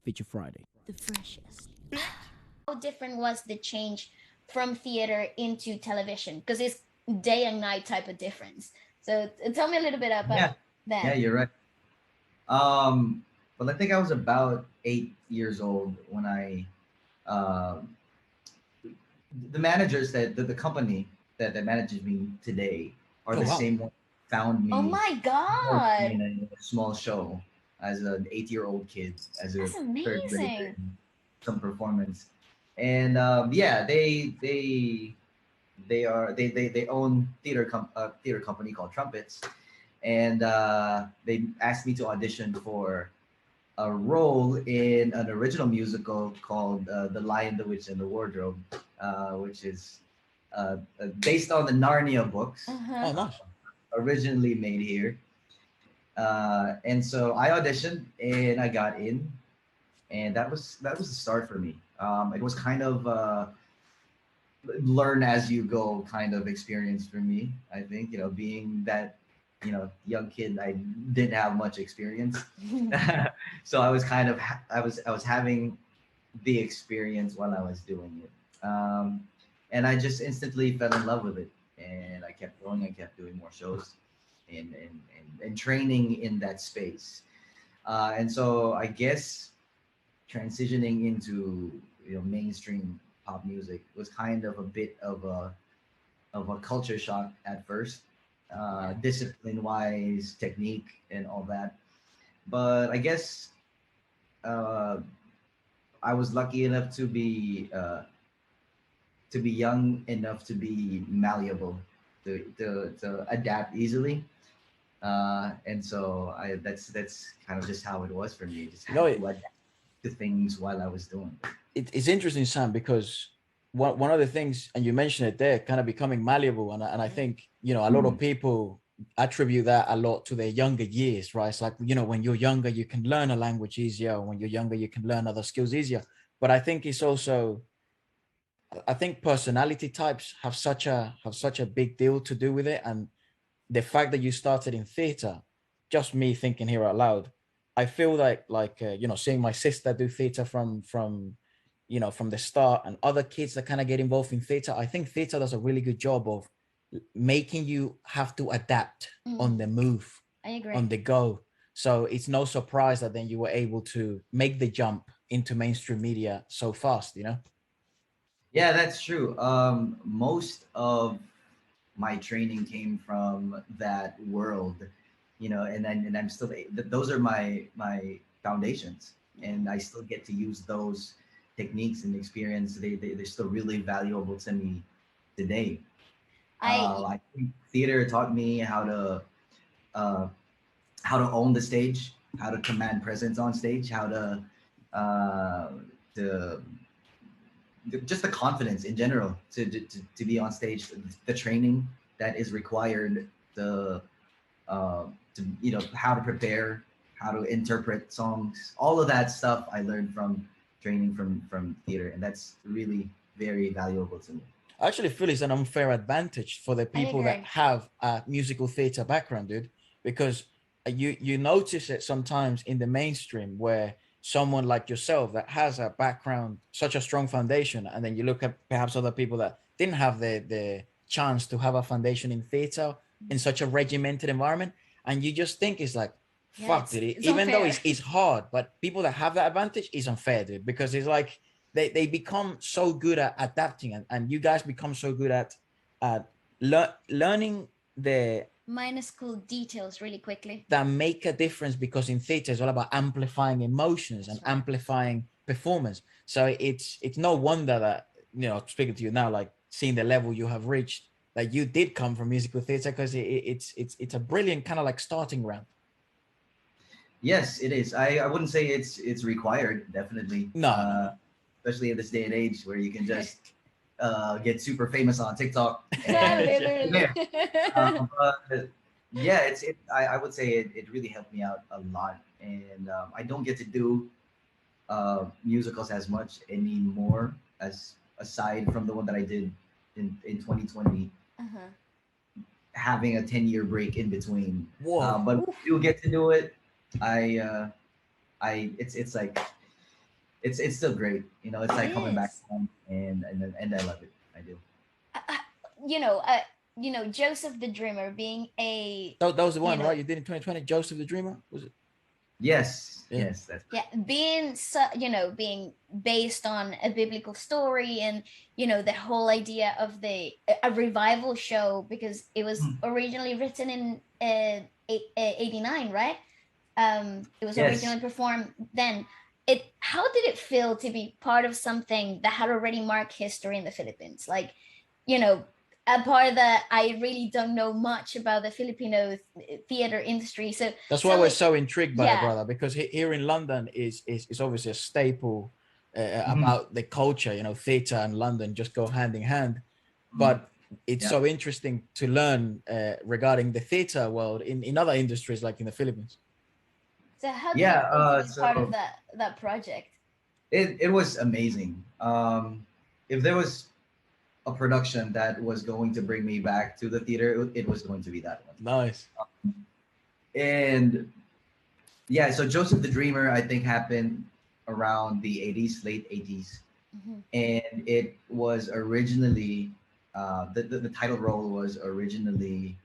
Feature Friday. The freshest. How different was the change from theater into television? Because it's day and night type of difference. So tell me a little bit about Yeah, yeah, that. you're right. Um, well, I think I was about 8 years old when um the managers the company that manages me today are Oh the wow. same one who found Oh me my working God. in a small show as an 8-year-old kid, as a That's third grader amazing. in some performance. And yeah, they own theater company called Trumpets, and they asked me to audition for a role in an original musical called The Lion, the Witch, and the Wardrobe, which is based on the Narnia books, Uh-huh. Oh nice. originally made here. And so I auditioned and I got in, and that was the start for me. It was kind of learn as you go kind of experience for me. I think being that young kid, I didn't have much experience, so I was kind of I was having the experience while I was doing it, and I just instantly fell in love with it, and I kept going. I kept doing more shows, and training in that space, and so I guess transitioning into mainstream pop music was kind of a bit of a culture shock at first, Yeah. discipline wise, technique, and all that. But I guess uh, I was lucky enough to be young enough to be malleable, to adapt easily. And so that's kind of just how it was for me. Just You know had to adapt to things while I was doing it. it's interesting, Sam, because one of the things, and you mentioned it there, kind of becoming malleable, and I think a lot of Mm. people attribute that a lot to their younger years, right? It's like when you're younger, you can learn a language easier. When you're younger, you can learn other skills easier. But I think it's also, I think personality types have such a big deal to do with it, and the fact that you started in theater, just me thinking here out loud, I feel like seeing my sister do theater from the start, and other kids that kind of get involved in theater. I think theater does a really good job of making you have to adapt Mm, on the move, I on agree. the go. So it's no surprise that then you were able to make the jump into mainstream media so fast. Yeah, that's true. Most of my training came from that world, and I'm still those are my foundations, Yeah. and I still get to use those techniques and experience. They're still really valuable to me today. I I think theater taught me uh, how to own the stage, how to command presence on stage, how uh, to just the confidence in general to be on stage, the training that is required, to how to prepare, how to interpret songs, all of that stuff I learned from training from theater, and that's really very valuable to me. I actually feel it's an unfair advantage for the I people that agree. have a musical theater background, dude, because you notice it sometimes in the mainstream where someone like yourself that has a background, such a strong foundation, and then you look at perhaps other people that didn't have the chance to have a foundation in theater in such a regimented environment, and you just think it's like, Yeah, fuck, dude. it's Even though unfair. it's hard, but people that have that advantage is unfair, dude, because it's like they become so good at adapting, and you guys become so good at learning the Minuscule details really quickly. that make a difference, because in theater it's all about amplifying emotions and That's right. amplifying performance. So it's no wonder that speaking to you now, like seeing the level you have reached, that you did come from musical theater, because it's a brilliant kind of like starting ground. Yes, it is. I wouldn't say it's required, definitely, No, no, no. especially in this day and age where you can just get super famous on TikTok Yeah, and literally. there. But yeah, I would say it really helped me out a lot, and I don't get to do musicals as much anymore, as aside from the one that I did in 2020, Uh-huh. having a 10-year break in between. Whoa. But Oof. you get to do it. I it's like it's still great. It's It like coming back is. home, and I love it. I do. Uh, uh, you know, uh, Joseph the Dreamer being a, That was the you one, right? know, You did in 2020, Joseph the Dreamer, was it? Yes, Yeah. yes, that's yeah, being being based on a biblical story, and the whole idea of a revival show, because it was right. originally written in 89, right? It was Yes. originally performed then. It How did it feel to be part of something that had already marked history in the Philippines? Like, you know a part that I really don't know much about the Filipino theater industry, so That's why tell we're me. so intrigued by it, Yeah. brother, because here in London is obviously a staple Mhm, about the culture. Theatre and London just go hand in hand. mhm. But it's Yeah. so interesting to learn regarding the theatre world in other industries, like in the Philippines. So how did Yeah. it feel to be part of So that project? it was amazing. If there was a production that was going to bring me back to the theater, it was going to be that one. Nice. And yeah, so Joseph the Dreamer, I think, happened around the 80s, late 80s. Mm-hmm. And it was originally, the title role was originally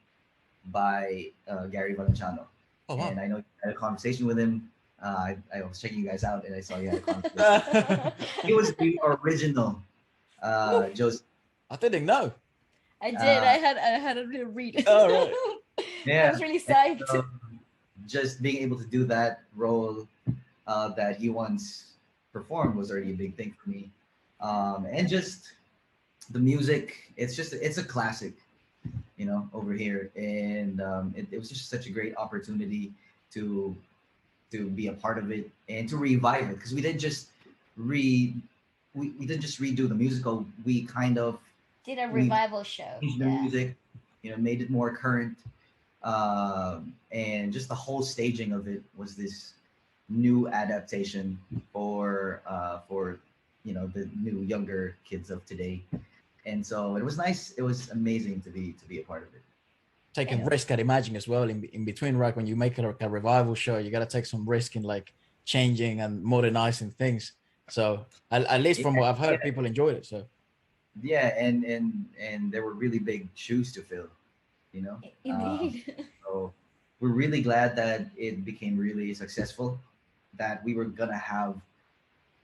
by Gary Valenciano. Oh And wow. I know you had a conversation with him. I was checking you guys out, and I saw you had a conversation. He was the original Joseph. I didn't know. I did. Uh, I had a little read. All right. I yeah. was really And psyched. so just being able to do that role that he once performed was already a big thing for me. And just the music, it's a classic, over here, and it was just such a great opportunity to be a part of it and to revive it, because re we didn't just redo the musical. We kind of Did a we revival show. changed the Yeah. music, made it more current, and just the whole staging of it was this new adaptation for the new younger kids of today. And so it was nice. It was amazing to be a part of it. Taking Yeah. risk, I'd imagine, as well, in between, right? When you make it like a revival show, you got to take some risk in like changing and modernizing things. So at least Yeah, from what I've yeah, heard, people enjoyed it. So yeah, and there were really big shoes to fill, you know. Indeed. So we're really glad that it became really successful. That we were gonna have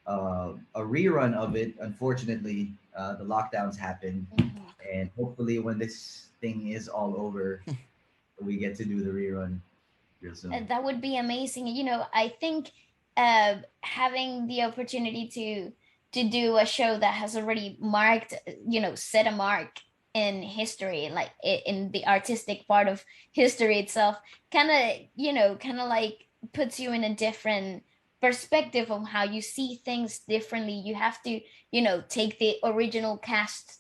a rerun of it. Unfortunately, the lockdowns happened, Mhm. and hopefully, when this thing is all over, we get to do the rerun real soon. That would be amazing. I think having the opportunity to do a show that has already marked, set a mark in history, like in the artistic part of history itself, kind of like puts you in a different perspective on how you see things differently. You have to, take the original cast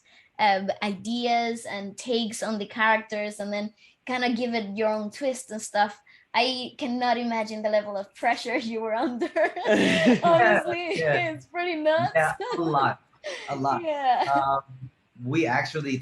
ideas and takes on the characters, and then kind of give it your own twist and stuff. I cannot imagine the level of pressure you were under. Yeah, Honestly, yeah, it's pretty nuts. yeah, a lot. Yeah. Um, we actually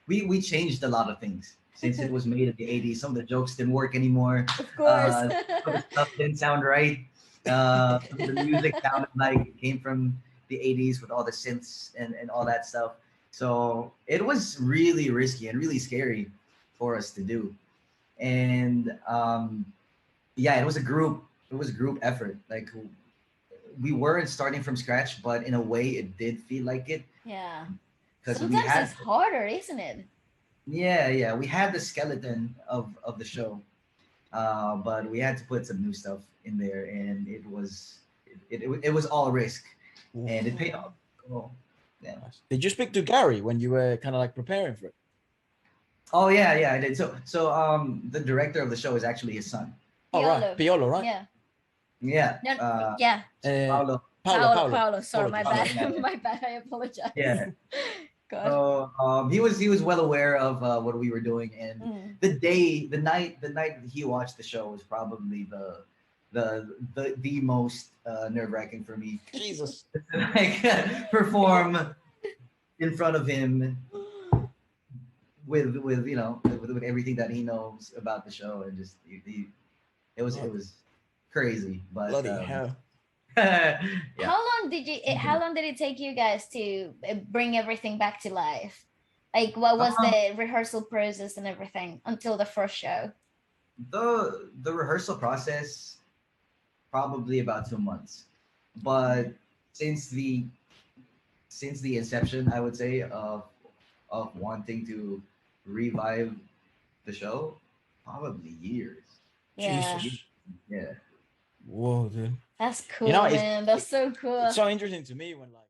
we changed a lot of things since it was made in the 80s. Some of the jokes didn't work anymore. Of course. Some of the stuff didn't sound right. Some of the music sounded like it came from the 80s with all the synths and all that stuff. So it was really risky and really scary for us to do. And yeah, it was a group effort. Like, we weren't starting from scratch, but in a way it did feel like it, Yeah. because we Sometimes had it's harder, isn't it? yeah, we had the skeleton of the show, but we had to put some new stuff in there, and it was all risk, and it paid Mhm. off. So, yeah. nice. Did you speak to Gary when you were kind of like preparing for it? Oh yeah, I did. So the director of the show is actually his son. Oh right, Piolo. Piolo, right? Yeah. Yeah, No, yeah. Uh, Paulo. Paolo. Sorry, my Apologies. Paulo, bad. yeah, My bad. I apologize. yeah. God. So he was well aware of what we were doing, and Mm. the night that he watched the show was probably the most nerve-wracking for me. Jesus. Like, perform in front of him with everything that he knows about the show, and just it was Blood- crazy, but Bloody hell. yeah. How long how long did it take you guys to bring everything back to life? Like, what was the rehearsal process and everything until the first show? The rehearsal process, probably about 2 months, but since the since the inception, I would say, of wanting to revive the show, probably years. Yeah, Jesus. Yeah. Whoa, dude. that's You know, cool, man. That's so cool. it's so interesting to me when like